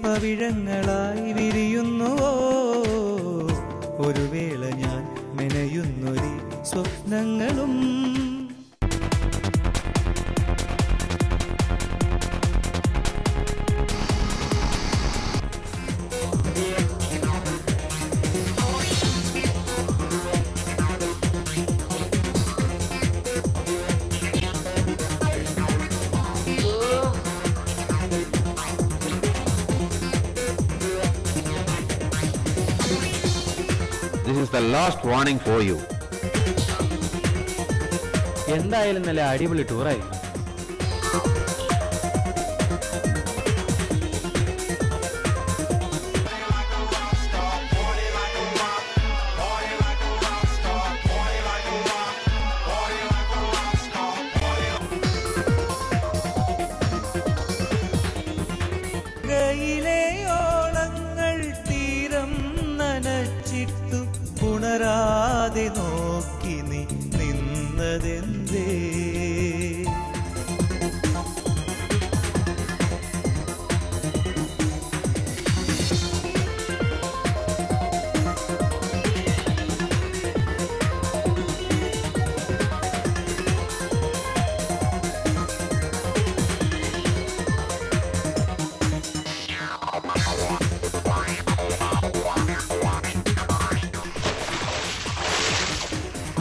പവിഴങ്ങളായി വിരിയുന്നുവോ ഒരു വേള ഞാൻ മെനയുന്നൊരു സ്വപ്നങ്ങളും. This is the last warning for you. എന്തായാലും നല്ല അടിപൊളി ടൂറായിരുന്നു. ഗയിലെ ഓളങ്ങൾ തീരം നനച്ചിട്ടു ഉണരാതെ നോക്കി നീ നിന്നതെന്തേ?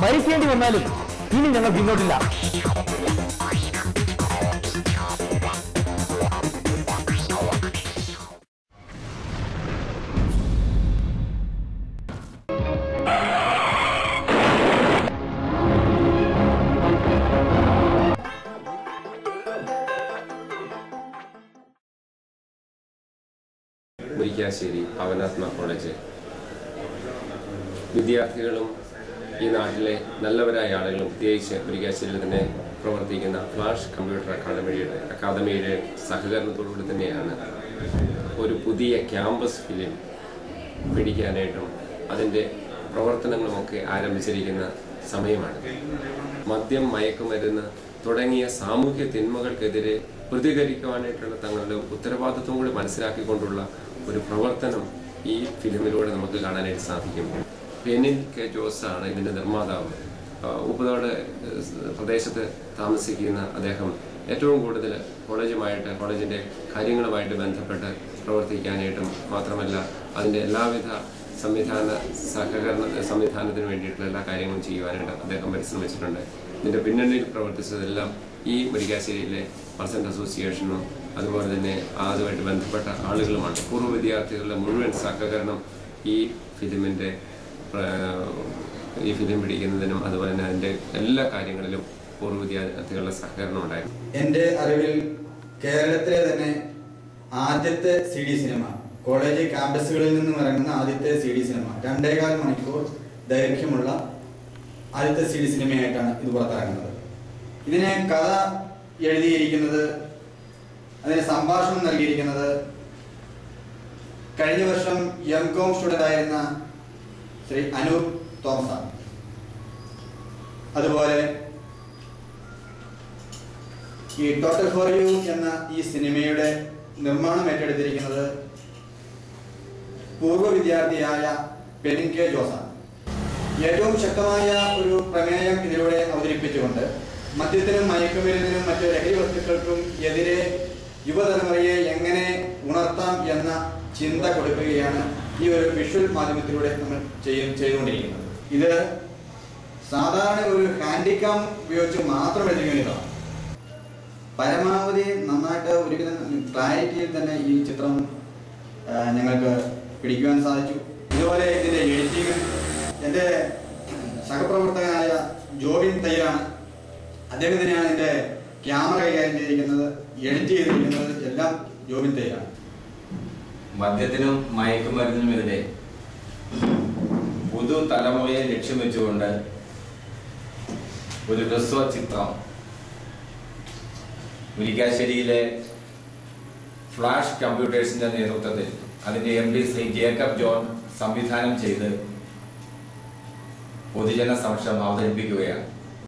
മരിക്കേണ്ടി വന്നാലും ഇനി ഞങ്ങൾ പിന്നോട്ടില്ല. മുരിക്കാശ്ശേരി പവനാത്മ കോളേജ് വിദ്യാർത്ഥികളും ഈ നാട്ടിലെ നല്ലവരായ ആളുകളും പ്രത്യേകിച്ച് മുരിക്കാശ്ശേരിയിൽ തന്നെ പ്രവർത്തിക്കുന്ന ഫ്ലാഷ് കമ്പ്യൂട്ടർ അക്കാദമിയുടെ സഹകരണത്തോടുകൂടി തന്നെയാണ് ഒരു പുതിയ ക്യാമ്പസ് ഫിലിം പിടിക്കാനായിട്ടും അതിൻ്റെ പ്രവർത്തനങ്ങളുമൊക്കെ ആരംഭിച്ചിരിക്കുന്ന സമയമാണ്. മദ്യം, മയക്കുമരുന്ന് തുടങ്ങിയ സാമൂഹ്യ തിന്മകൾക്കെതിരെ പ്രതികരിക്കുവാനായിട്ടുള്ള തങ്ങളുടെ ഉത്തരവാദിത്വം കൂടി മനസ്സിലാക്കിക്കൊണ്ടുള്ള ഒരു പ്രവർത്തനം ഈ ഫിലിമിലൂടെ നമുക്ക് കാണാനായിട്ട് സാധിക്കും. പെനിൻ കെ ജോസാണ് ഇതിൻ്റെ നിർമ്മാതാവ്. ഉപ്പുതോട് പ്രദേശത്ത് താമസിക്കുന്ന അദ്ദേഹം ഏറ്റവും കൂടുതൽ കോളേജിൻ്റെ കാര്യങ്ങളുമായിട്ട് ബന്ധപ്പെട്ട് പ്രവർത്തിക്കാനായിട്ടും മാത്രമല്ല അതിൻ്റെ എല്ലാവിധ സംവിധാനത്തിന് വേണ്ടിയിട്ടുള്ള എല്ലാ കാര്യങ്ങളും ചെയ്യുവാനായിട്ട് അദ്ദേഹം പരിശ്രമിച്ചിട്ടുണ്ട്. ഇതിൻ്റെ പിന്നണിയിൽ പ്രവർത്തിച്ചതെല്ലാം ഈ മുരിക്കാശ്ശേരിയിലെ മർച്ചൻ്റ് അസോസിയേഷനും അതുപോലെ തന്നെ അതുമായിട്ട് ബന്ധപ്പെട്ട ആളുകളുമാണ്. പൂർവ്വ വിദ്യാർത്ഥികളുടെ മുഴുവൻ സഹകരണം ഈ ഫിലിം പിടിക്കുന്നതിനും അതുപോലെ തന്നെ അതിൻ്റെ എല്ലാ കാര്യങ്ങളിലും പൂർവ്വ വിദ്യാർത്ഥികളുടെ സഹകരണം ഉണ്ടായിരുന്നു. എൻ്റെ അറിവിൽ കേരളത്തിലെ തന്നെ ആദ്യത്തെ CD സിനിമ, കോളേജ് ക്യാമ്പസുകളിൽ നിന്നും ഇറങ്ങുന്ന ആദ്യത്തെ CD സിനിമ, 2.25 മണിക്കൂർ ദൈർഘ്യമുള്ള ആദ്യത്തെ CD സിനിമയായിട്ടാണ് ഇത് പുറത്തിറങ്ങുന്നത്. ഇതിനെ കഥ എഴുതിയിരിക്കുന്നത്, അതിന് സംഭാഷണം നൽകിയിരിക്കുന്നത് കഴിഞ്ഞ വർഷം M.Com സ്റ്റുഡൻ്റ് ആയിരുന്ന ശ്രീ അനൂപ് തോമസാണ്. അതുപോലെ ഈ ടോട്ടൽ ഫോർ യു എന്ന ഈ സിനിമയുടെ നിർമ്മാണം ഏറ്റെടുത്തിരിക്കുന്നത് പൂർവ്വ വിദ്യാർത്ഥിയായ പെനിൻ കെ ജോസാണ്. ഏറ്റവും ശക്തമായ ഒരു പ്രമേയം ഇതിലൂടെ അവതരിപ്പിച്ചുകൊണ്ട് മദ്യത്തിനും മയക്കുമരുന്നിനും മറ്റു ലഹരി വസ്തുക്കൾക്കും എതിരെ യുവതലമുറയെ എങ്ങനെ ഉണർത്താം എന്ന ചിന്ത കൊടുക്കുകയാണ് ഈ ഒരു വിഷ്വൽ മാധ്യമത്തിലൂടെ നമ്മൾ ചെയ്തുകൊണ്ടിരിക്കുന്നത്. ഇത് സാധാരണ ഒരു ഹാൻഡിക്യാം ഉപയോഗിച്ച് മാത്രം എഴുതുന്നതാണ്. പരമാവധി നന്നായിട്ട് ഒരുവിധം ക്ലാരിറ്റിയിൽ തന്നെ ഈ ചിത്രം ഞങ്ങൾക്ക് പിടിക്കുവാൻ സാധിച്ചു. ഇതുപോലെ ഇതിൻ്റെ എഡിറ്റിംഗ് എൻ്റെ സഹപ്രവർത്തകനായ ജോബിൻ തയ്യറാണ്. അദ്ദേഹം തന്നെയാണ് ഇതിൻ്റെ ക്യാമറ കൈകാര്യം ചെയ്തിരിക്കുന്നത്, എഡിറ്റ് ചെയ്തിരിക്കുന്നത് എല്ലാം ജോബിൻ തയ്യറാണ്. മദ്യത്തിനും മയക്കുമരുന്നിനുമെതിരെ പുതു തലമുറയെ ലക്ഷ്യം വെച്ചുകൊണ്ട് ഒരു ഹ്രസ്വ ചിത്രം മുരിക്കാശ്ശേരിയിലെ ഫ്ലാഷ് കമ്പ്യൂട്ടേഴ്സിന്റെ നേതൃത്വത്തിൽ അതിന്റെ MD ശ്രീ ജേക്കബ് ജോൺ സംവിധാനം ചെയ്ത് പൊതുജന സമക്ഷം അവതരിപ്പിക്കുകയാണ്.